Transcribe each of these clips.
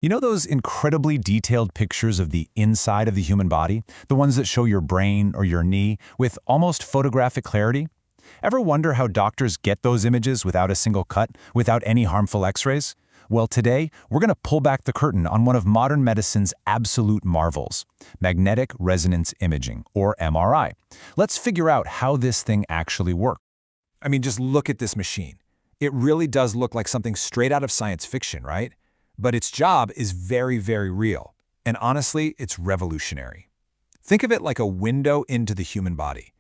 You know those incredibly detailed pictures of the inside of the human body? The ones that show your brain or your knee with almost photographic clarity? Ever wonder how doctors get those images without a single cut, without any harmful x-rays? Well, today, we're going to pull back the curtain on one of modern medicine's absolute marvels, magnetic resonance imaging, or MRI. Let's figure out how this thing actually works. I mean, just look at this machine. It really does look like something straight out of science fiction, right? But its job is very, very real. And honestly, it's revolutionary. Think of it like a window into the human body.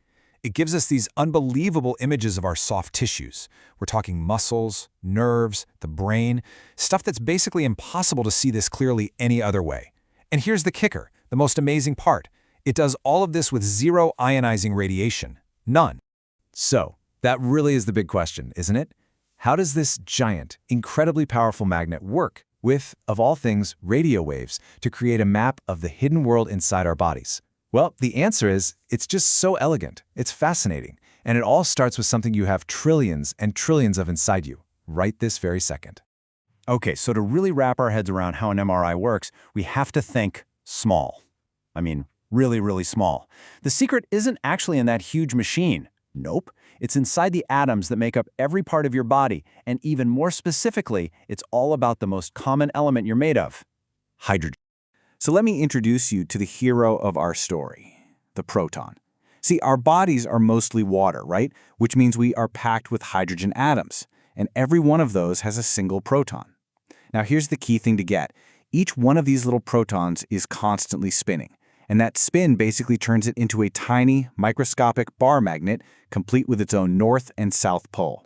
It gives us these unbelievable images of our soft tissues. We're talking muscles, nerves, the brain, stuff that's basically impossible to see this clearly any other way. And here's the kicker, the most amazing part. It does all of this with zero ionizing radiation. None. So, that really is the big question, isn't it? How does this giant, incredibly powerful magnet work with, of all things, radio waves to create a map of the hidden world inside our bodies? Well, the answer is, it's just so elegant, it's fascinating, and it all starts with something you have trillions and trillions of inside you, right this very second. Okay, so to really wrap our heads around how an MRI works, we have to think small. I mean, really, really small. The secret isn't actually in that huge machine. Nope. It's inside the atoms that make up every part of your body, and even more specifically, it's all about the most common element you're made of, hydrogen. So let me introduce you to the hero of our story, the proton. See, our bodies are mostly water, right? Which means we are packed with hydrogen atoms, and every one of those has a single proton. Now here's the key thing to get. Each one of these little protons is constantly spinning, and that spin basically turns it into a tiny, microscopic bar magnet, complete with its own north and south pole.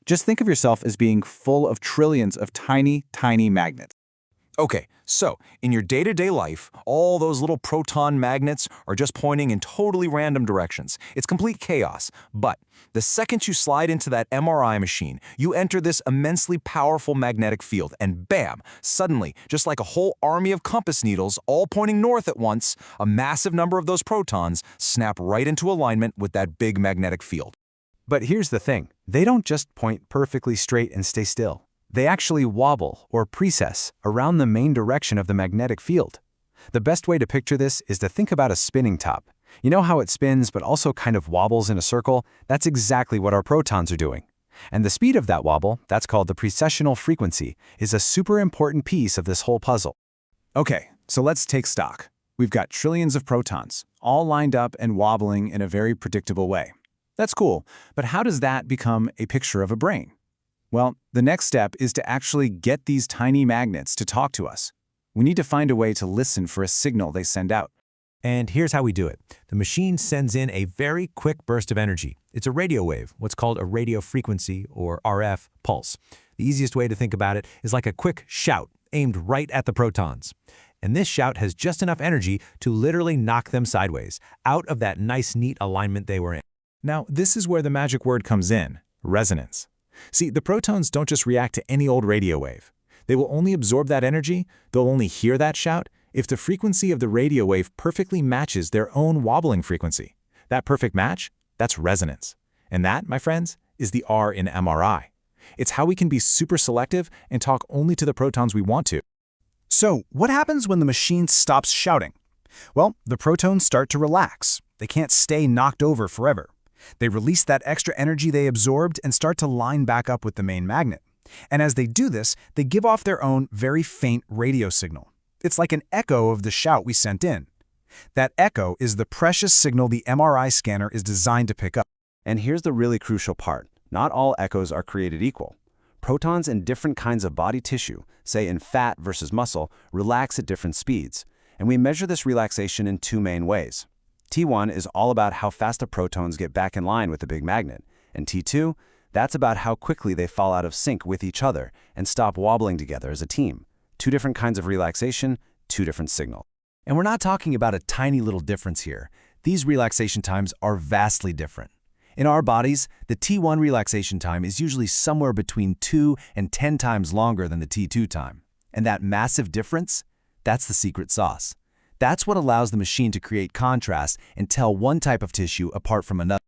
Just think of yourself as being full of trillions of tiny, tiny magnets. Okay, so in your day-to-day life, all those little proton magnets are just pointing in totally random directions. It's complete chaos. But the second you slide into that MRI machine, you enter this immensely powerful magnetic field, and bam, suddenly, just like a whole army of compass needles all pointing north at once, a massive number of those protons snap right into alignment with that big magnetic field. But here's the thing, they don't just point perfectly straight and stay still. They actually wobble, or precess, around the main direction of the magnetic field. The best way to picture this is to think about a spinning top. You know how it spins but also kind of wobbles in a circle? That's exactly what our protons are doing. And the speed of that wobble, that's called the precessional frequency, is a super important piece of this whole puzzle. Okay, so let's take stock. We've got trillions of protons, all lined up and wobbling in a very predictable way. That's cool, but how does that become a picture of a brain? Well, the next step is to actually get these tiny magnets to talk to us. We need to find a way to listen for a signal they send out. And here's how we do it. The machine sends in a very quick burst of energy. It's a radio wave, what's called a radio frequency, or RF, pulse. The easiest way to think about it is like a quick shout aimed right at the protons. And this shout has just enough energy to literally knock them sideways, out of that nice, neat alignment they were in. Now, this is where the magic word comes in, resonance. See, the protons don't just react to any old radio wave. They will only absorb that energy, they'll only hear that shout, if the frequency of the radio wave perfectly matches their own wobbling frequency. That perfect match, that's resonance. And that, my friends, is the R in MRI. It's how we can be super selective and talk only to the protons we want to. So, what happens when the machine stops shouting? Well, the protons start to relax. They can't stay knocked over forever. They release that extra energy they absorbed and start to line back up with the main magnet. And as they do this, they give off their own very faint radio signal. It's like an echo of the shout we sent in. That echo is the precious signal the MRI scanner is designed to pick up. And here's the really crucial part. Not all echoes are created equal. Protons in different kinds of body tissue, say in fat versus muscle, relax at different speeds. And we measure this relaxation in two main ways. T1 is all about how fast the protons get back in line with the big magnet, and T2, that's about how quickly they fall out of sync with each other and stop wobbling together as a team. Two different kinds of relaxation, two different signals. And we're not talking about a tiny little difference here. These relaxation times are vastly different. In our bodies, the T1 relaxation time is usually somewhere between 2 and 10 times longer than the T2 time. And that massive difference, that's the secret sauce. That's what allows the machine to create contrast and tell one type of tissue apart from another.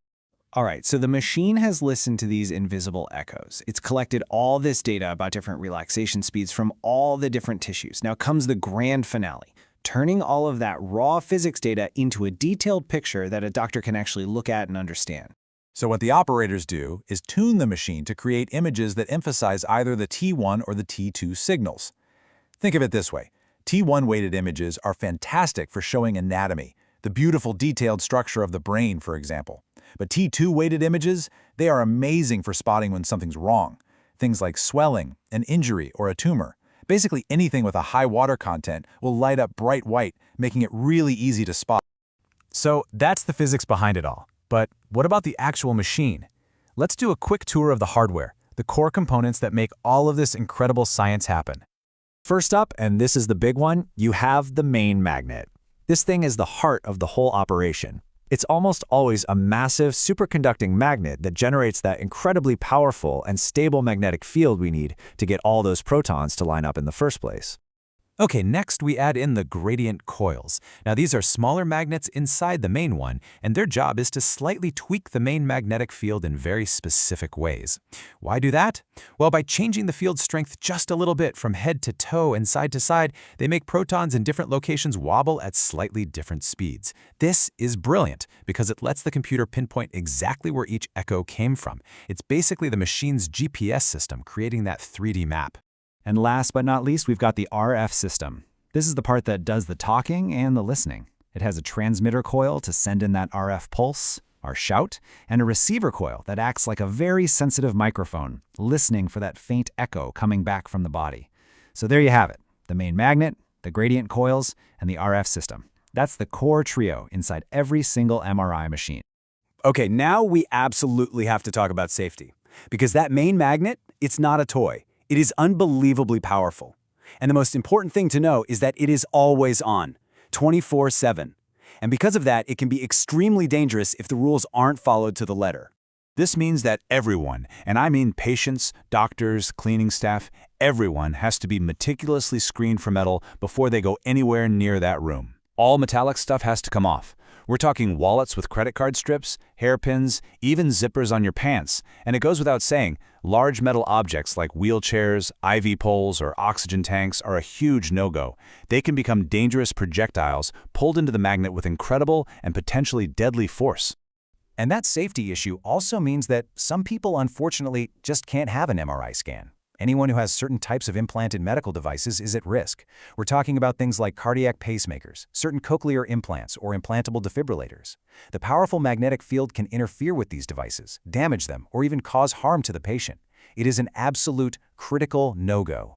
All right, so the machine has listened to these invisible echoes. It's collected all this data about different relaxation speeds from all the different tissues. Now comes the grand finale, turning all of that raw physics data into a detailed picture that a doctor can actually look at and understand. So what the operators do is tune the machine to create images that emphasize either the T1 or the T2 signals. Think of it this way. T1 weighted images are fantastic for showing anatomy, the beautiful detailed structure of the brain, for example. But T2 weighted images, they are amazing for spotting when something's wrong. Things like swelling, an injury, or a tumor. Basically anything with a high water content will light up bright white, making it really easy to spot. So that's the physics behind it all. But what about the actual machine? Let's do a quick tour of the hardware, the core components that make all of this incredible science happen. First up, and this is the big one, you have the main magnet. This thing is the heart of the whole operation. It's almost always a massive superconducting magnet that generates that incredibly powerful and stable magnetic field we need to get all those protons to line up in the first place. Okay, next we add in the gradient coils. Now these are smaller magnets inside the main one, and their job is to slightly tweak the main magnetic field in very specific ways. Why do that? Well, by changing the field strength just a little bit from head to toe and side to side, they make protons in different locations wobble at slightly different speeds. This is brilliant because it lets the computer pinpoint exactly where each echo came from. It's basically the machine's GPS system creating that 3D map. And last but not least, we've got the RF system. This is the part that does the talking and the listening. It has a transmitter coil to send in that RF pulse, our shout, and a receiver coil that acts like a very sensitive microphone, listening for that faint echo coming back from the body. So there you have it, the main magnet, the gradient coils, and the RF system. That's the core trio inside every single MRI machine. Okay, now we absolutely have to talk about safety. Because that main magnet, it's not a toy. It is unbelievably powerful. And the most important thing to know is that it is always on, 24/7. And because of that, it can be extremely dangerous if the rules aren't followed to the letter. This means that everyone, and I mean patients, doctors, cleaning staff, everyone has to be meticulously screened for metal before they go anywhere near that room. All metallic stuff has to come off. We're talking wallets with credit card strips, hairpins, even zippers on your pants. And it goes without saying, large metal objects like wheelchairs, IV poles, or oxygen tanks are a huge no-go. They can become dangerous projectiles pulled into the magnet with incredible and potentially deadly force. And that safety issue also means that some people unfortunately just can't have an MRI scan. Anyone who has certain types of implanted medical devices is at risk. We're talking about things like cardiac pacemakers, certain cochlear implants, or implantable defibrillators. The powerful magnetic field can interfere with these devices, damage them, or even cause harm to the patient. It is an absolute critical no-go.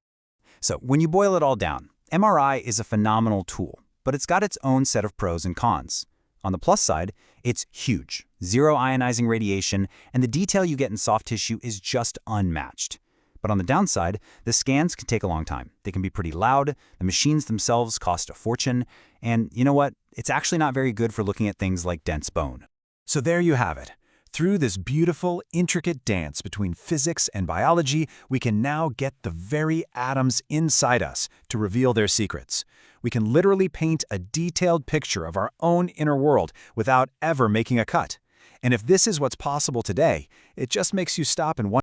So when you boil it all down, MRI is a phenomenal tool, but it's got its own set of pros and cons. On the plus side, it's huge, zero ionizing radiation, and the detail you get in soft tissue is just unmatched. But on the downside, the scans can take a long time. They can be pretty loud, the machines themselves cost a fortune, and you know what? It's actually not very good for looking at things like dense bone. So there you have it. Through this beautiful, intricate dance between physics and biology, we can now get the very atoms inside us to reveal their secrets. We can literally paint a detailed picture of our own inner world without ever making a cut. And if this is what's possible today, it just makes you stop and wonder,